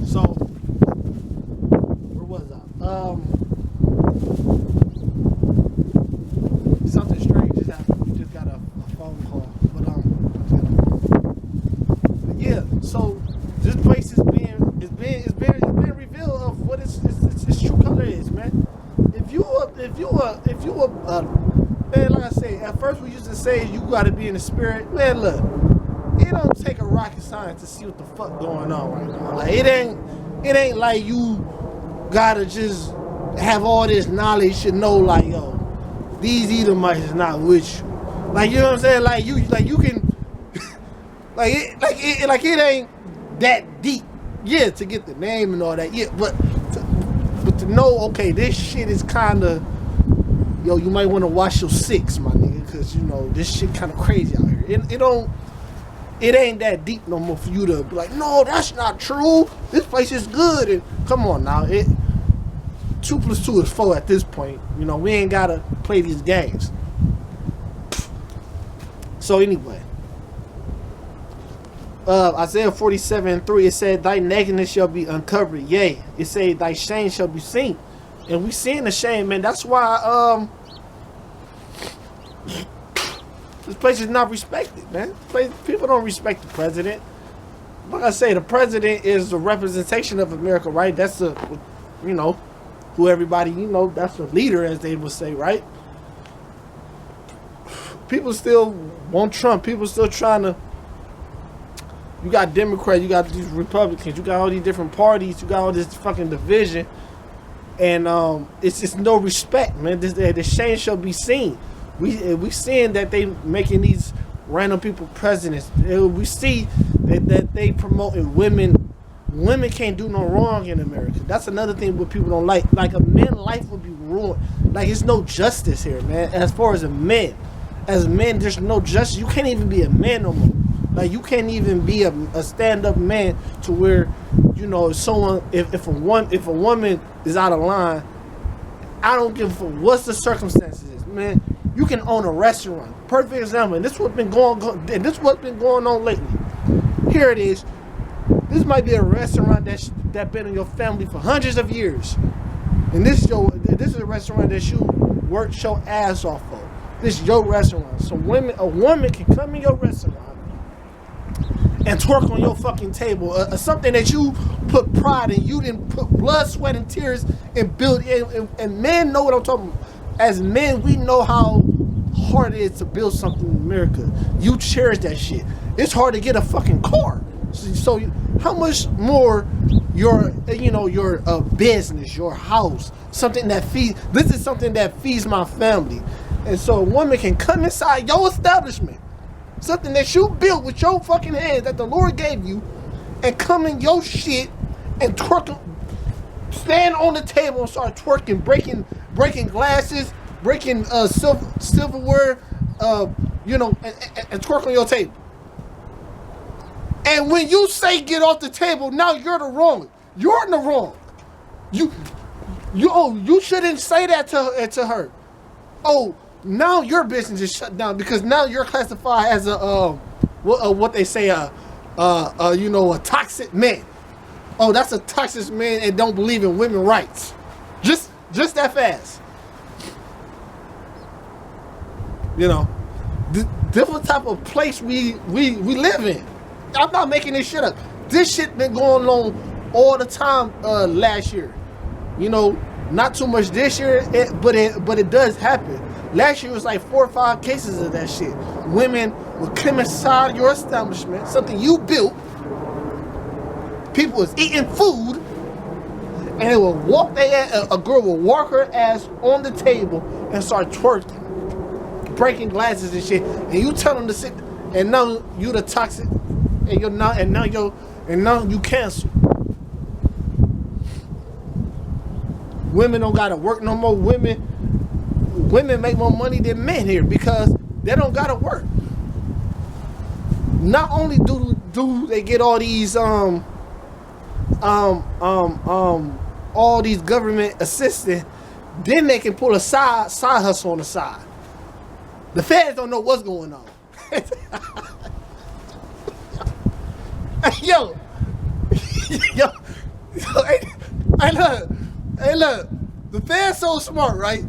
So where was I? Something strange just happened. We just got a phone call, but yeah. So this place is being revealed of what its true color is, man. If you man, like I say, at first we used to say you gotta be in the spirit. Man, look, it don't take a rocket science to see what the fuck going on right now. Like it ain't like you gotta just have all this knowledge to know like, yo, these Edomites is not with you. Like, you know what I'm saying? Like you can it ain't that deep. Yeah, to get the name and all that. Yeah, but to know, okay, this shit is kinda, yo, you might want to watch your six, my nigga, because you know this shit kind of crazy out here. It ain't that deep no more for you to be like, no, that's not true. This place is good. And come on now, 2 + 2 is 4 at this point. You know, we ain't gotta play these games. So anyway, Isaiah 47:3, it said, "Thy nakedness shall be uncovered, yea, it said, thy shame shall be seen." And we seeing the shame, man. That's why this place is not respected, man. People don't respect the president. Like I say, the president is the representation of America, right? That's the, you know, who everybody, you know, that's the leader, as they would say, right? People still want Trump. People still trying to. You got Democrats, you got these Republicans, you got all these different parties, you got all this fucking division, and it's just no respect, man. The shame shall be seen. We seeing that they making these random people presidents. We see that they promoting women. Women can't do no wrong in America. That's another thing what people don't like. Like, a man's life would be ruined. Like, it's no justice here, man. As far as men, there's no justice. You can't even be a man no more. Like, you can't even be a stand-up man to where, you know, if a woman is out of line, I don't give a fuck what's the circumstances is, man. You can own a restaurant. Perfect example. And this what's been going on lately. Here it is. This might be a restaurant that been in your family for hundreds of years, and this is a restaurant that you worked your ass off for. This is your restaurant. So a woman can come in your restaurant and twerk on your fucking table, something that you put pride in, you didn't put blood, sweat, and tears and build. And men know what I'm talking about. As men, we know how hard it is to build something in America. You cherish that shit. It's hard to get a fucking car. So how much more your business, your house, something that feeds. This is something that feeds my family, and so a woman can come inside your establishment, something that you built with your fucking hands that the Lord gave you, and come in your shit and twerk, stand on the table and start twerking, breaking glasses, breaking silverware, and twerk on your table. And when you say get off the table, now you're the wrong. You're in the wrong. You shouldn't say that to her. Oh, now your business is shut down because now you're classified as what they say a toxic man. Oh, that's a toxic man and don't believe in women's rights. Just that fast. You know, different type of place we live in. I'm not making this shit up. This shit been going on all the time last year. You know, not too much this year, but it does happen. Last year was like 4 or 5 cases of that shit. Women would come inside your establishment, something you built. People was eating food, and they would walk a girl would walk her ass on the table and start twerking, breaking glasses and shit. And you tell them to sit, and now you the toxic. And now you cancel. Women don't gotta work no more. Women make more money than men here because they don't gotta work. Not only do they get all these all these government assistance, then they can pull a side hustle on the side. The feds don't know what's going on. Hey, look, the feds so smart, right?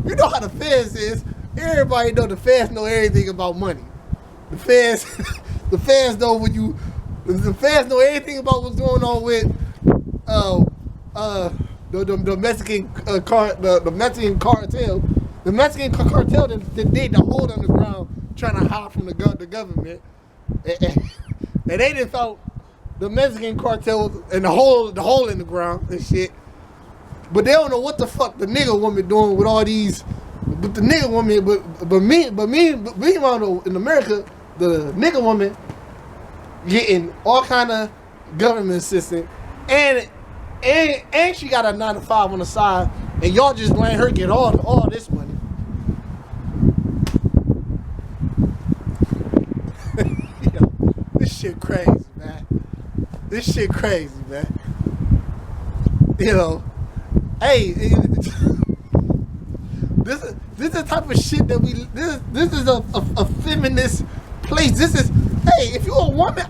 You know how the feds is. Everybody know the feds know everything about money. The feds, the feds know when you, the feds know everything about what's going on with, the Mexican the Mexican cartel. The Mexican cartel that did the hole underground trying to hide from the government, and they didn't found the Mexican cartel and the hole in the ground and shit. But they don't know what the fuck the nigga woman doing with all these. But the nigga woman, meanwhile in America, the nigga woman getting all kind of government assistance, and she got a 9 to 5 on the side, and y'all just letting her get all this money. Yo, this shit crazy, man. This shit crazy, man. You know, hey, this is the type of shit that we. This is a feminist place. This is, hey, if you're a woman,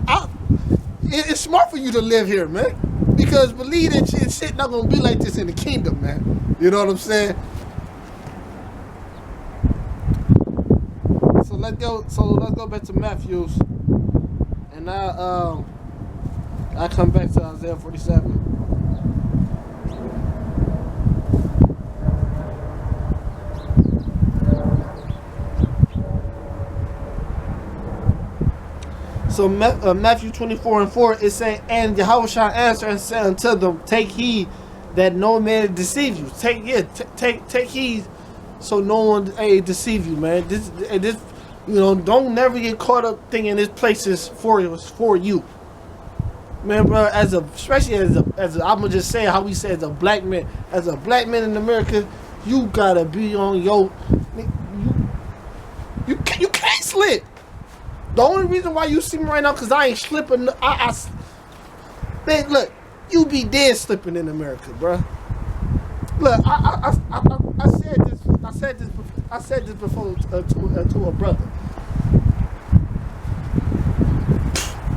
it's smart for you to live here, man. Because believe that shit not gonna be like this in the kingdom, man. You know what I'm saying? So let's go back to Matthews, and I come back to Isaiah 47. So Matthew 24:4 is saying, and Yahweh shall answer and say unto them, take heed that no man deceive you. Take heed so no one deceive you, man. This you know, don't never get caught up thinking this place is for you. Man, bro, especially as a I'm gonna just say how we say as a black man in America, you gotta be on your you can't slip. The only reason why you see me right now, because I ain't slipping. Man, look, you be dead slipping in America, bro. Look, I said this before to a brother.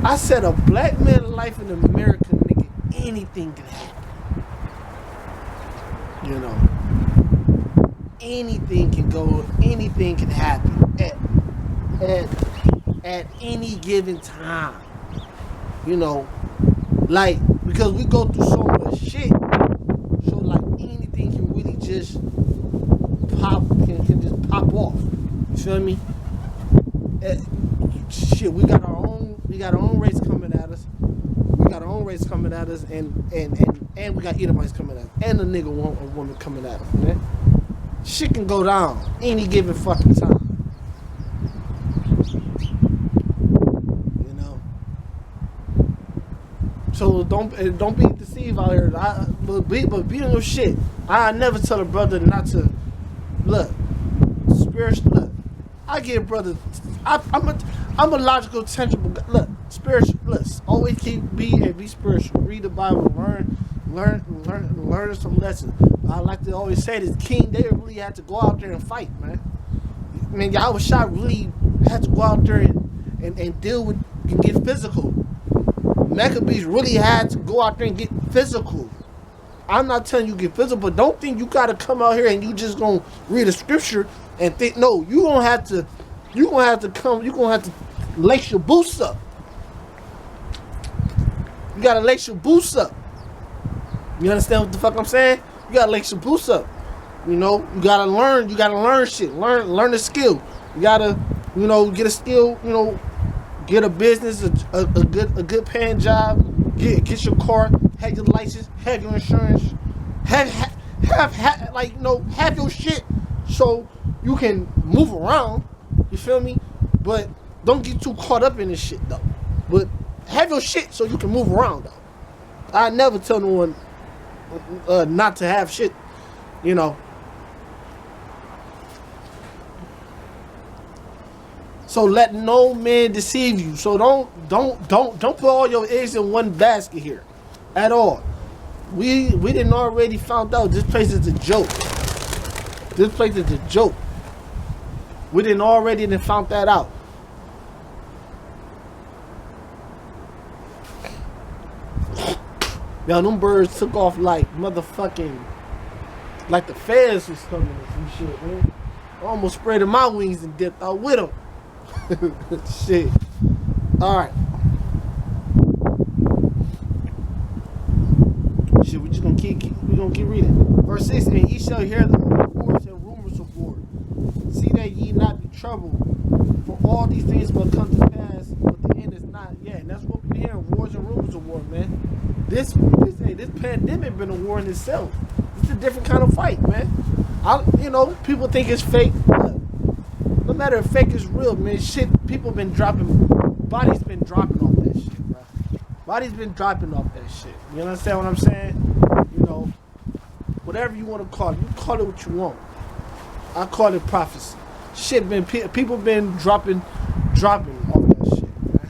I said a black man's life in America, nigga, anything can happen. You know, anything can go, anything can happen at any given time. You know, like, because we go through so much shit, so like anything can really just can just pop off. You feel me? Shit, we got our own race coming at us. And we got Edomites coming at us, and a nigga a woman coming at us, man. Shit can go down any given fucking time. So don't be deceived out here. But be on your shit. I never tell a brother not to look spiritual. Look, I get brothers. I'm a logical, tangible. Look, spiritual. Look, always be spiritual. Read the Bible. Learn some lessons. I like to always say this: King David really had to go out there and fight, man. I mean, Yahweh Shah really had to go out there and deal with and get physical. Maccabees really had to go out there and get physical. I'm not telling you get physical, but don't think you gotta come out here and you just gonna read a scripture and think. No, you gonna have to lace your boots up. You gotta lace your boots up. You understand what the fuck I'm saying? You gotta lace your boots up. You know, you gotta learn shit. Learn the skill. You gotta, get a skill, get a business, a good paying job, get your car, have your license, have your insurance, have your shit so you can move around. You feel me? But don't get too caught up in this shit though. But have your shit so you can move around though. I never tell no one not to have shit, So let no man deceive you. So don't put all your eggs in one basket here, at all. We didn't already found out this place is a joke. This place is a joke. We didn't already found that out. Yo, them birds took off like motherfucking, like the feds was coming or some shit, man. I almost spread my wings and dipped out with them. Shit. All right. Shit, we gonna keep reading. Verse 6, and ye shall hear the reports and rumors of war. See that ye not be troubled, for all these things will come to pass, but the end is not yet. And that's what we're hearing, wars and rumors of war, man. This pandemic been a war in itself. It's a different kind of fight, man. People think it's fake, but no matter if fake is real, man, shit, people been dropping, bodies been dropping off that shit, bro. Bodies been dropping off that shit. You understand what I'm saying? Whatever you want to call it, you call it what you want. I call it prophecy. Shit people been dropping off that shit, man.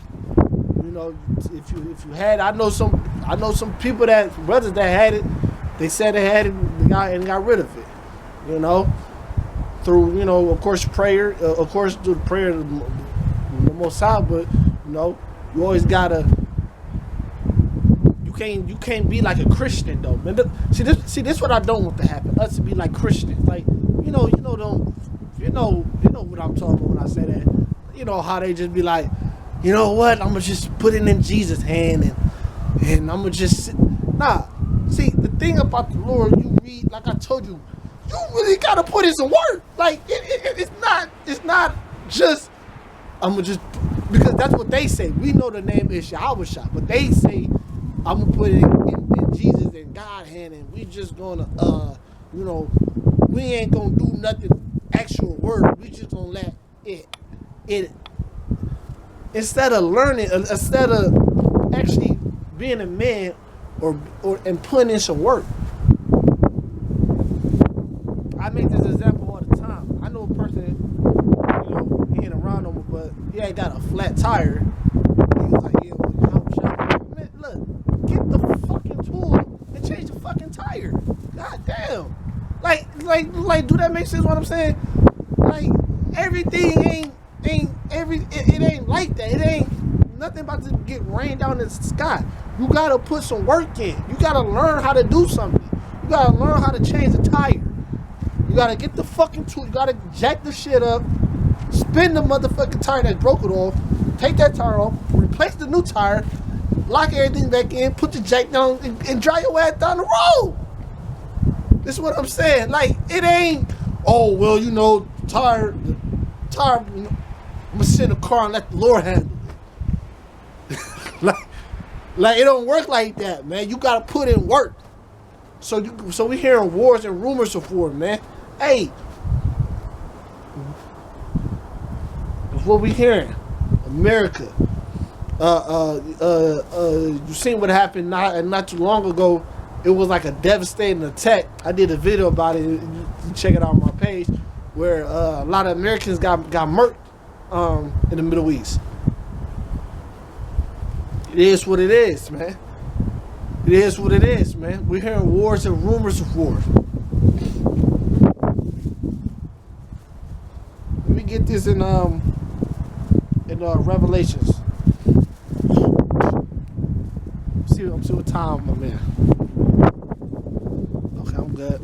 If you had, I know some people brothers that had it. They said they had it and got rid of it. Through of course prayer, through the prayer of the Most High, but you always gotta. You can't be like a Christian though, man. See this what I don't want to happen. Us to be like Christians, like you know what I'm talking about when I say that. How they just be like, you know what? I'm gonna just put it in Jesus' hand and I'm gonna just sit. Nah. See, the thing about the Lord, you read, like I told you, you really gotta put in some work. Like it's not just I'm gonna just, because that's what they say. We know the name is Yahweh, but they say I'm gonna put it in Jesus and God hand, and we just gonna we ain't gonna do nothing actual word. We just gonna let it instead of learning, instead of actually being a man and putting in some work. I make this example all the time. I know a person, he ain't around no more, but he ain't got a flat tire. He was like, yeah, well, I'm shopping. Man, look, get the fucking tool and change the fucking tire. God damn. Like, do that make sense what I'm saying? Like, everything it ain't like that. It ain't nothing about to get rained down in the sky. You gotta put some work in. You gotta learn how to do something. You gotta learn how to change the tire. You gotta get the fucking tool. You gotta jack the shit up, spin the motherfucking tire that broke it off, take that tire off, replace the new tire, lock everything back in, put the jack down, and drive your ass down the road. This is what I'm saying. Like, it ain't, tire, I'm gonna sit in the car and let the Lord handle it. like it don't work like that, man. You gotta put in work. So we hearing wars and rumors of war, man. Hey, that's what we hearing. America. You seen what happened not too long ago. It was like a devastating attack. I did a video about it. You check it out on my page, where a lot of Americans got murked in the Middle East. It is what it is, man. It is what it is, man. We're hearing wars and rumors of war. Let me get this in Revelations. See what time I'm in. Okay, I'm good.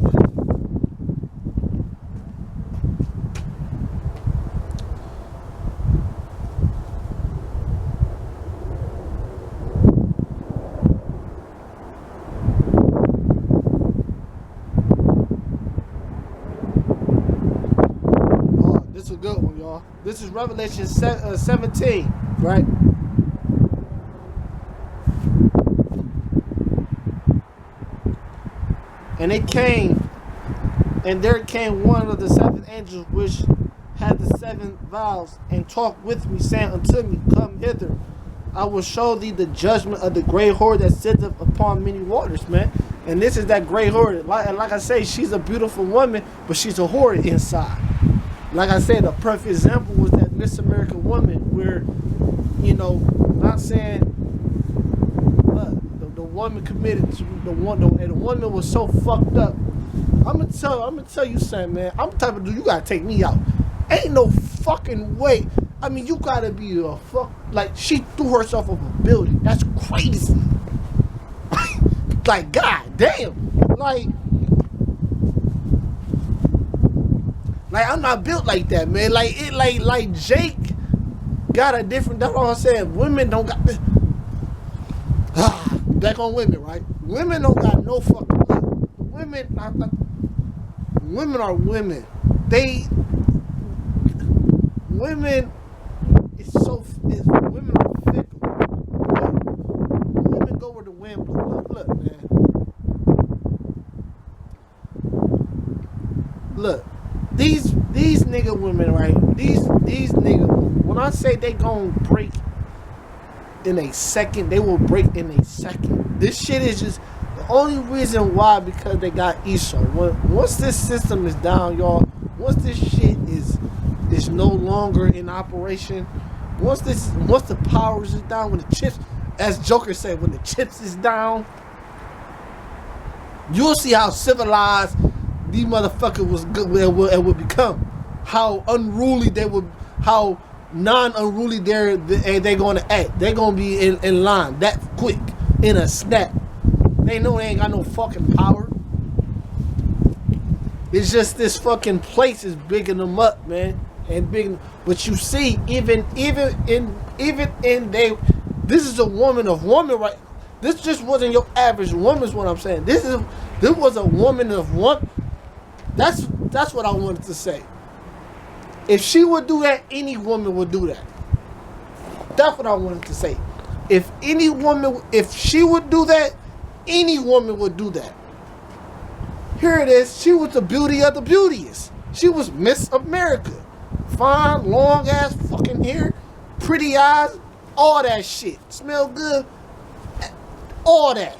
This is a good one, y'all. This is Revelation 17, right? And there came one of the seven angels which had the seven vials, and talked with me, saying unto me, Come hither, I will show thee the judgment of the great whore that sitteth upon many waters, man. And this is that great whore. Like I say, she's a beautiful woman, but she's a whore inside. Like I said, a perfect example was that Miss America woman, where, not saying the woman committed to the woman was so fucked up. I'm gonna tell you something, man. I'm the type of dude, you gotta take me out. Ain't no fucking way. I mean, you gotta be a fuck. Like, she threw herself off a building. That's crazy. like, god damn, like I'm not built like that, man. Like it, like Jake got a different. That's what I'm saying. Women don't got. Back on women, right? Women don't got no fucking. Women are women. Women women are fickle. Women go where the wind blows. Look, man. Look, these nigga women, right? These nigga women. When I say they gon' break in a second, they will break in a second. This shit is just the only reason why, because they got Esau. Once this system is down, y'all. Once this shit is no longer in operation. Once the powers is down, when the chips, as Joker said, when the chips is down, you'll see how civilized these motherfuckers was good and would become. How unruly they would, how non-unruly they're gonna act. They're gonna be in line that quick, in a snap. They know they ain't got no fucking power. It's just this fucking place is bigging them up, man. And big, but you see, even in they, this is a woman, right? This just wasn't your average woman, is what I'm saying. This was a woman of one. That's what I wanted to say. If she would do that, any woman would do that. That's what I wanted to say. If she would do that, any woman would do that. Here it is. She was the beauty of the beauteous. She was Miss America. Fine, long ass fucking hair, pretty eyes, all that shit. Smell good, all that.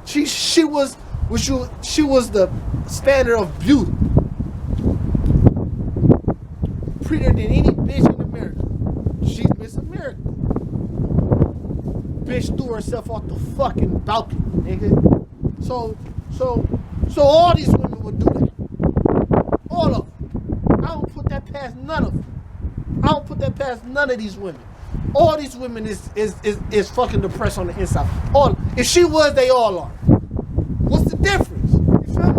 She was the standard of beauty. Prettier than any bitch in America. She's Miss America. Bitch threw herself off the fucking balcony, nigga. So all these women would do that. All of them. I don't put that past none of them. I don't put that past none of these women. All these women is fucking depressed on the inside. If she was, they all are. What's the difference? You feel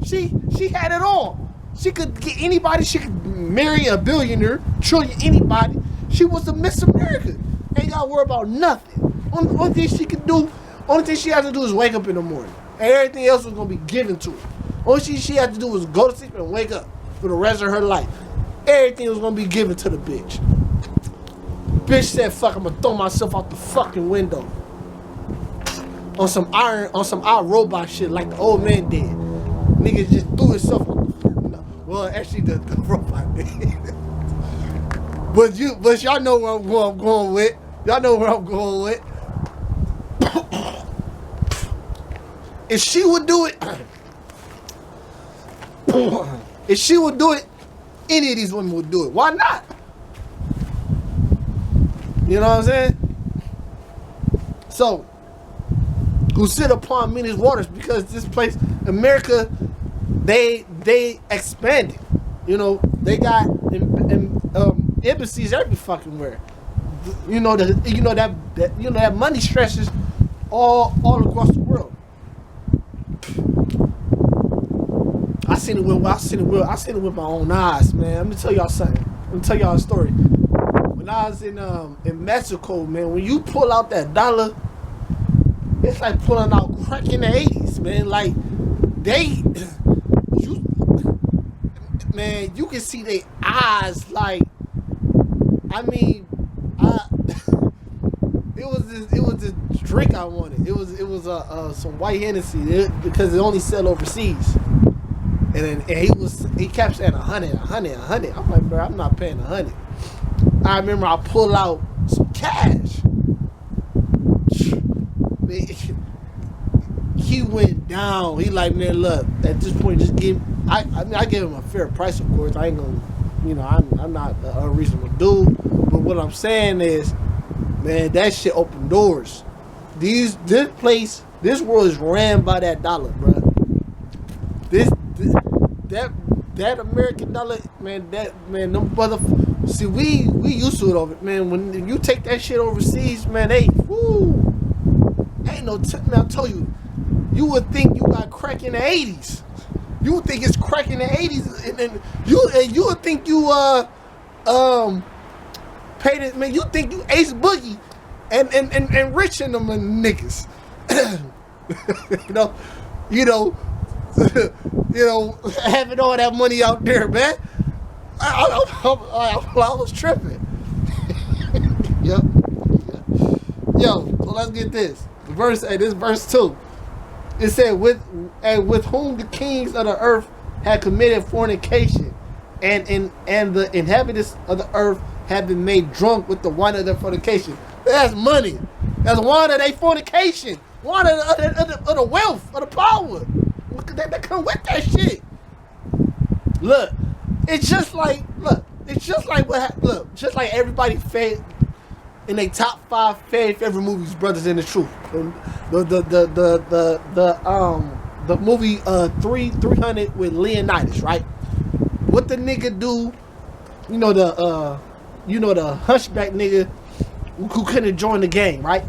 me? She had it all. She could get anybody. She could marry a billionaire, trillion, anybody. She was a Miss America. Ain't got to worry about nothing. Only thing she can do, only thing she has to do is wake up in the morning. And everything else was going to be given to her. Only thing she had to do was go to sleep and wake up for the rest of her life. Everything was going to be given to the bitch. Bitch said, fuck, I'm going to throw myself out the fucking window. On some iRobot shit like the old man did. Nigga just threw himself out the fucking window. Well, actually, the robot did. But y'all know where I'm going with. Y'all know where I'm going with. If she would do it, any of these women would do it. Why not? You know what I'm saying? So, who sit upon many waters, because this place, America, they expanded. You know, they got embassies every fucking where. That money stretches all across the world. I seen it with my own eyes, man. Let me tell y'all something. Let me tell y'all a story. When I was in Mexico, man, when you pull out that dollar, it's like pulling out crack in the 80s, man. Like you can see their eyes. Like, I mean, it was this drink I wanted. It was some white Hennessy because it only sell overseas. And he kept saying 100. I'm like, bro, I'm not paying 100. I remember I pulled out some cash. He went down. He like, man, look, at this point, just give. I gave him a fair price, of course. I ain't gonna, I'm not a unreasonable dude. But what I'm saying is, man, that shit opened doors. This world is ran by that dollar, bro. That American dollar, man, them motherfuckers. See, we used to it over, man. When you take that shit overseas, man, ain't no. Man, I told you, you would think you got crack in the 80s. You would think it's crack in the 80s, and you would think you paid it, man. You think you Ace Boogie and rich in them niggas. you know, having all that money out there, man. I was tripping. Yep. Yo, so let's get this. This verse 2. It said, with whom the kings of the earth had committed fornication, and the inhabitants of the earth have been made drunk with the wine of their fornication. That's money. That's wine of their fornication. Wine of the wealth, of the power. That come with that shit. Look, it's just like everybody fed in their top 5 favorite movies, Brothers in the Truth. The movie 300 with Leonidas, right? What the nigga do? You know the hunchback nigga who couldn't join the gang, right?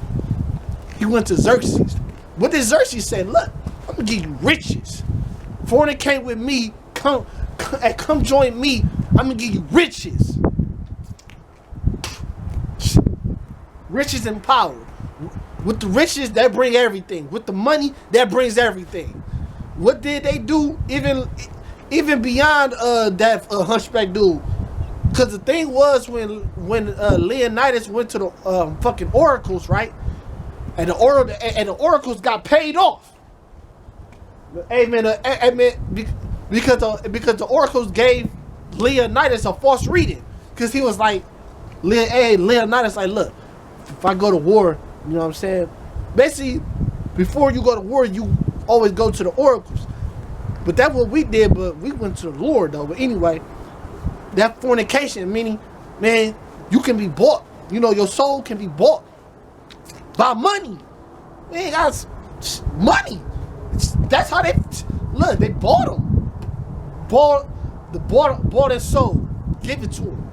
He went to Xerxes. What did Xerxes say? Look, I'm gonna give you riches. Fornicate with me, come join me. I'm gonna give you riches. Riches and power. With the riches, that bring everything. With the money, that brings everything. What did they do? Even beyond that hunchback dude. Because the thing was, when Leonidas went to the fucking oracles, right? And the oracles got paid off. Amen. Because the oracles gave Leonidas a false reading. Because he was like, Leonidas, like, look, if I go to war, you know what I'm saying? Basically, before you go to war, you always go to the oracles. But that's what we did, but we went to the Lord, though. But anyway, that fornication, meaning, man, you can be bought. You know, your soul can be bought by money. Man, got money. That's how they look. They bought them. Bought and sold. Give it to them.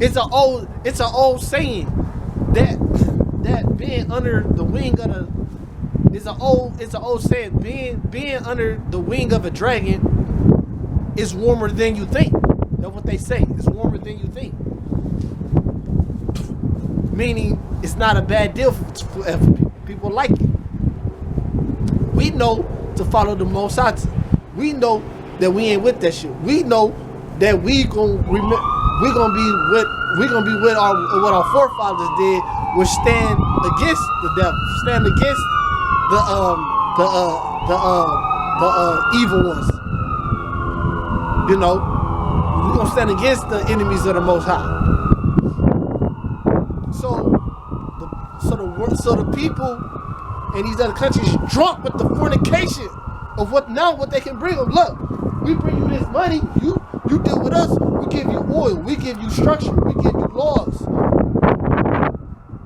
It's an old saying that being under the wing of the it's an old saying, being under the wing of a dragon is warmer than you think. That's what they say. It's warmer than you think. Meaning it's not a bad deal for people like it. We know to follow the Most High. We know that we ain't with that shit. We know that we gonna be with what our forefathers did, was stand against the devil, stand against the evil ones. You know, we're gonna stand against the enemies of the Most High. So the people in these other countries drunk with the fornication of what they can bring them. Look, we bring you this money, you deal with us, we give you oil, we give you structure, we give you laws.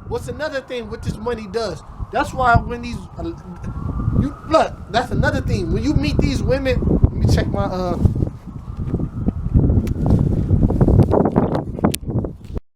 What's another thing what this money does? That's why when look, that's another thing. When you meet these women, let me check my